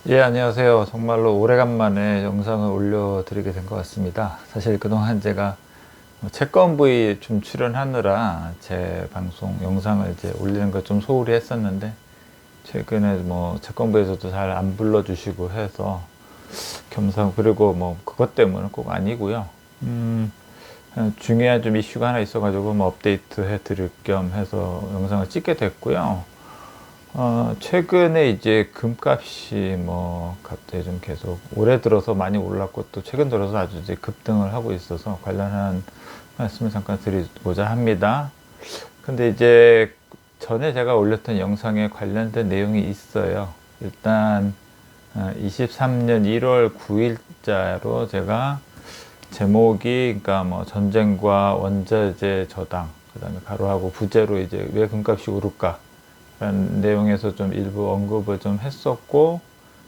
예, 안녕하세요. 정말로 오래간만에 영상을 올려드리게 된 것 같습니다. 사실 그동안 제가 채권부에 좀 출연하느라 제 방송 영상을 이제 올리는 걸 좀 소홀히 했었는데, 최근에 뭐 채권부에서도 잘 안 불러주시고 해서 그리고 뭐 그것 때문은 꼭 아니고요. 중요한 좀 이슈가 하나 있어가지고 뭐 업데이트 해드릴 겸 해서 영상을 찍게 됐고요. 최근에 이제 금값이 뭐 갑자기 좀 계속 올해 들어서 많이 올랐고 또 최근 들어서 아주 이제 급등을 하고 있어서 관련한 말씀을 잠깐 드리고자 합니다. 근데 이제 전에 제가 올렸던 영상에 관련된 내용이 있어요. 일단 23년 1월 9일자로 제가 제목이 그러니까 뭐 전쟁과 원자재 저당, 그다음에 가로하고 부재로 이제 왜 금값이 오를까 라는 내용에서 좀 일부 언급을 좀 했었고,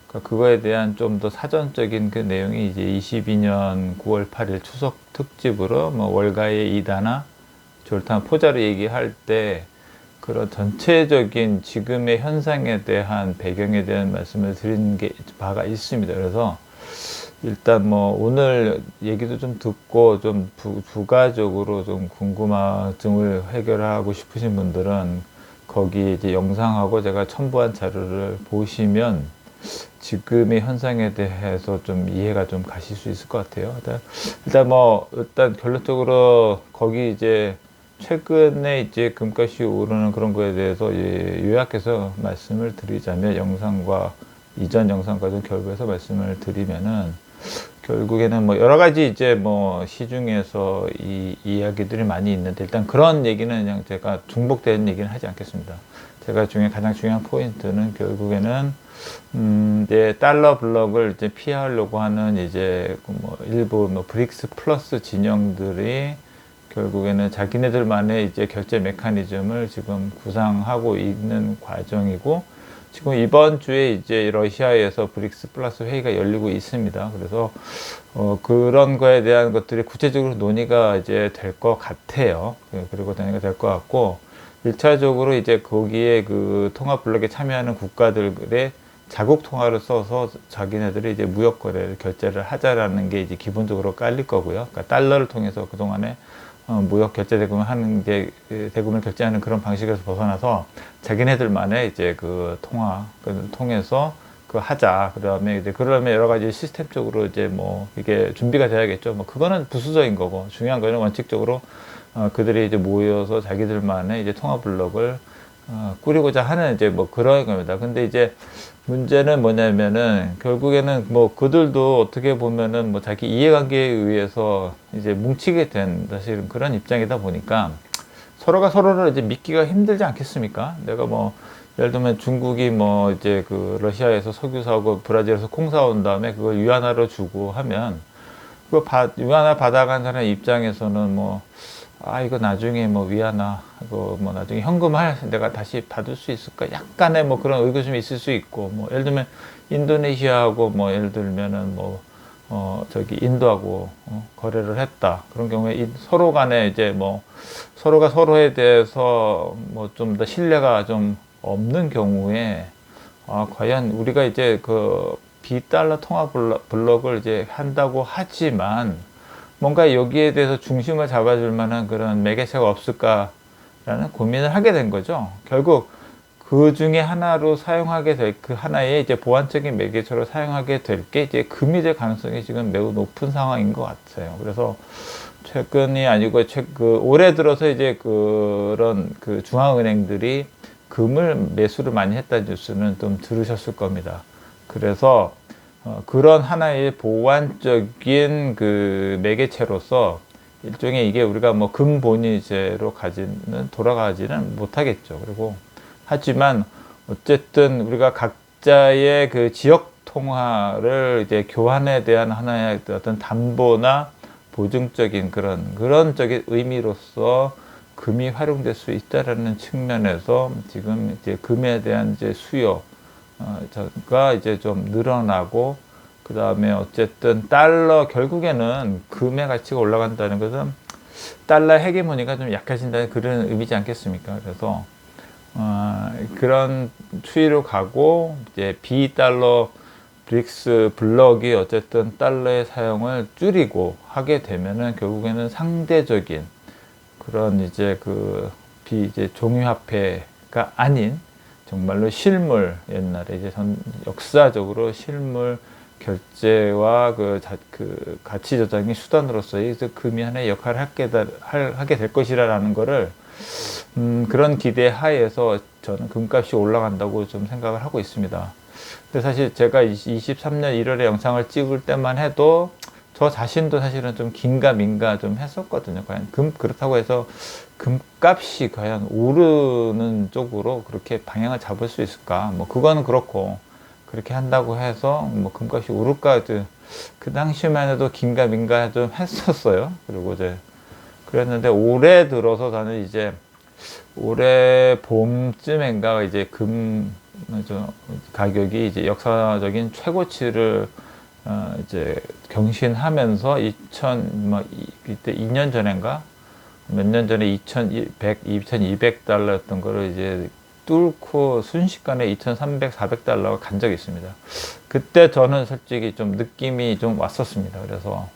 그러니까 그거에 대한 좀 더 사전적인 그 내용이 이제 22년 9월 8일 추석 특집으로 뭐 월가의 이다나 졸탄 포자를 얘기할 때 그런 전체적인 지금의 현상에 대한 배경에 대한 말씀을 드린 게 바가 있습니다. 그래서 일단 뭐 오늘 얘기도 좀 듣고 좀 부가적으로 좀 궁금증을 해결하고 싶으신 분들은 거기 이제 영상하고 제가 첨부한 자료를 보시면 지금의 현상에 대해서 좀 이해가 좀 가실 수 있을 것 같아요. 일단 결론적으로 거기 이제 최근에 이제 금값이 오르는 그런 거에 대해서 요약해서 말씀을 드리자면, 영상과 이전 영상과 좀 결부해서 말씀을 드리면은, 결국에는 뭐 여러 가지 이제 뭐 시중에서 이 이야기들이 많이 있는데, 일단 그런 얘기는 그냥 제가 중복되는 얘기는 하지 않겠습니다. 제가 가장 중요한 포인트는 결국에는 이제 달러 블록을 이제 피하려고 하는 이제 뭐 일부 뭐 브릭스 플러스 진영들이 결국에는 자기네들만의 이제 결제 메커니즘을 지금 구상하고 있는 과정이고, 지금 이번 주에 이제 러시아에서 브릭스 플러스 회의가 열리고 있습니다. 그래서 그런 거에 대한 것들이 구체적으로 논의가 이제 될 것 같아요. 그리고 논의가 될 것 같고, 1차적으로 이제 거기에 그 통화 블록에 참여하는 국가들의 자국 통화를 써서 자기네들이 이제 무역 거래를 결제를 하자라는 게 이제 기본적으로 깔릴 거고요. 그러니까 달러를 통해서 그동안에 무역 결제 대금을 하는 게, 대금을 결제하는 그런 방식에서 벗어나서 자기네들만의 이제 그 통화를 통해서 그 하자. 그다음에 이제 그러면 여러 가지 시스템적으로 이제 뭐 이게 준비가 돼야겠죠. 뭐 그거는 부수적인 거고, 중요한 거는 원칙적으로 그들이 이제 모여서 자기들만의 이제 통화 블록을 꾸리고자 하는 이제 뭐 그런 겁니다. 근데 이제 문제는 뭐냐면은 결국에는 뭐 그들도 어떻게 보면은 뭐 자기 이해관계에 의해서 이제 뭉치게 된 사실은 그런 입장이다 보니까 서로가 서로를 이제 믿기가 힘들지 않겠습니까? 내가 뭐 예를 들면 중국이 뭐 이제 그 러시아에서 석유 사오고 브라질에서 콩 사온 다음에 그걸 위안화로 주고 하면, 위안화 받아간 사람 입장에서는 뭐 이거 나중에 뭐 위안화, 이거 뭐 나중에 내가 다시 받을 수 있을까? 약간의 뭐 그런 의구심이 있을 수 있고, 뭐 예를 들면 인도네시아하고 뭐 예를 들면은 뭐, 저기 인도하고 거래를 했다. 그런 경우에 서로 간에 이제 뭐 서로가 서로에 대해서 뭐 좀 더 신뢰가 좀 없는 경우에, 과연 우리가 이제 그 비달러 통화 블록을 이제 한다고 하지만 뭔가 여기에 대해서 중심을 잡아줄 만한 그런 매개체가 없을까라는 고민을 하게 된 거죠. 결국 그 중에 하나로 사용하게 될, 그 하나의 이제 보완적인 매개체로 사용하게 될 게 이제 금이 될 가능성이 지금 매우 높은 상황인 것 같아요. 그래서 최근이 아니고 올해 들어서 이제 그런 그 중앙은행들이 금을 매수를 많이 했다는 뉴스는 좀 들으셨을 겁니다. 그래서 그런 하나의 보완적인 그 매개체로서 일종의 이게 우리가 뭐 금본위제로 돌아가지는 못하겠죠. 그리고 하지만 어쨌든 우리가 각자의 그 지역 통화를 이제 교환에 대한 하나의 어떤 담보나 보증적인 그런 적인 의미로서 금이 활용될 수 있다라는 측면에서 지금 이제 금에 대한 이제 수요가 이제 좀 늘어나고, 그 다음에 어쨌든 결국에는 금의 가치가 올라간다는 것은 달러 헤게모니가 좀 약해진다는 그런 의미지 않겠습니까? 그래서 그런 추이로 가고, 이제 비달러 브릭스 블록이 어쨌든 달러의 사용을 줄이고 하게 되면은 결국에는 상대적인 그런 이제 이제 종이화폐가 아닌 정말로 실물, 옛날에 이제 역사적으로 실물 결제와 그 가치 저장의 수단으로서의 금이 하나의 역할을 하게 될 것이라는 거를 그런 기대 하에서 저는 금값이 올라간다고 좀 생각을 하고 있습니다. 근데 사실 제가 23년 1월에 영상을 찍을 때만 해도 저 자신도 사실은 좀 긴가민가 좀 했었거든요. 과연 그렇다고 해서 금값이 과연 오르는 쪽으로 그렇게 방향을 잡을 수 있을까? 뭐 그거는 그렇고, 그렇게 한다고 해서 뭐 금값이 오를까? 그 당시만 해도 긴가민가 좀 했었어요. 그리고 이제 그랬는데 올해 들어서 저는 이제 올해 봄쯤인가 이제 가격이 이제 역사적인 최고치를 이제 경신하면서 이때 2년 전인가 몇 년 전에 2200달러였던 거를 이제 뚫고 순식간에 2300, 400달러가 간 적이 있습니다. 그때 저는 솔직히 좀 느낌이 좀 왔었습니다. 그래서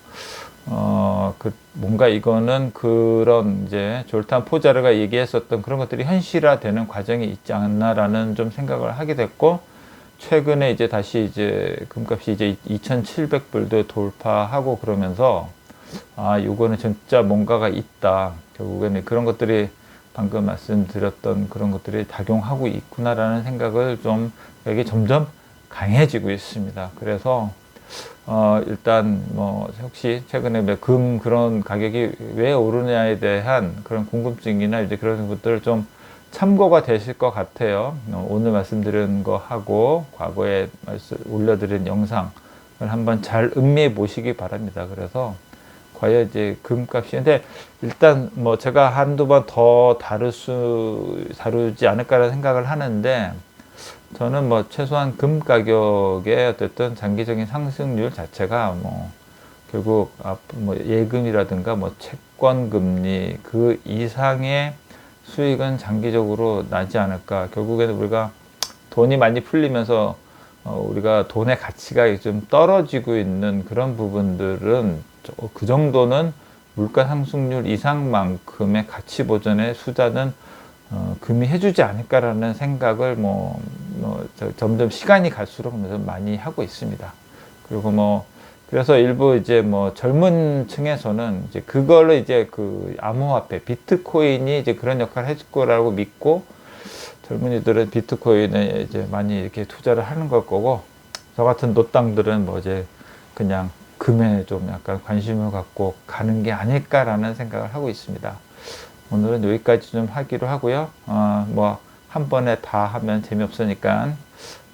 뭔가 이거는 그런 이제 졸탄 포자르가 얘기했었던 그런 것들이 현실화되는 과정이 있지 않나라는 좀 생각을 하게 됐고, 최근에 이제 다시 이제 금값이 이제 2,700불도 돌파하고 그러면서 요거는 진짜 뭔가가 있다. 결국에는 그런 것들이 방금 말씀드렸던 그런 것들이 작용하고 있구나라는 생각을 좀 여기 점점 강해지고 있습니다. 그래서 일단 뭐 혹시 최근에 그런 가격이 왜 오르냐에 대한 그런 궁금증이나 이제 그런 것들을 좀 참고가 되실 것 같아요. 오늘 말씀드린 거 하고 과거에 올려드린 영상을 한번 잘 음미해 보시기 바랍니다. 그래서 과연 이제 금값이, 근데 일단 뭐 제가 한두 번 더 다루지 않을까라는 생각을 하는데, 저는 뭐 최소한 금 가격의 어쨌든 장기적인 상승률 자체가 뭐 결국 뭐 예금이라든가 뭐 채권 금리 그 이상의 수익은 장기적으로 나지 않을까. 결국에는 우리가 돈이 많이 풀리면서 우리가 돈의 가치가 좀 떨어지고 있는 그런 부분들은 그 정도는 물가 상승률 이상만큼의 가치 보전의 수단은 금이 해주지 않을까라는 생각을 점점 시간이 갈수록 많이 하고 있습니다. 그리고 그래서 일부 이제 젊은 층에서는 이제 그걸로 이제 암호화폐, 비트코인이 이제 그런 역할을 해줄 거라고 믿고, 젊은이들은 비트코인에 이제 많이 이렇게 투자를 하는 걸 거고, 저 같은 노땅들은 이제 그냥 금에 좀 약간 관심을 갖고 가는 게 아닐까라는 생각을 하고 있습니다. 오늘은 여기까지 좀 하기로 하고요. 한 번에 다 하면 재미없으니까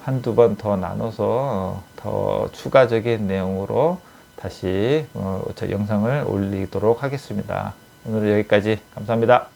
한두 번 더 나눠서 더 추가적인 내용으로 다시 저 영상을 올리도록 하겠습니다. 오늘은 여기까지. 감사합니다.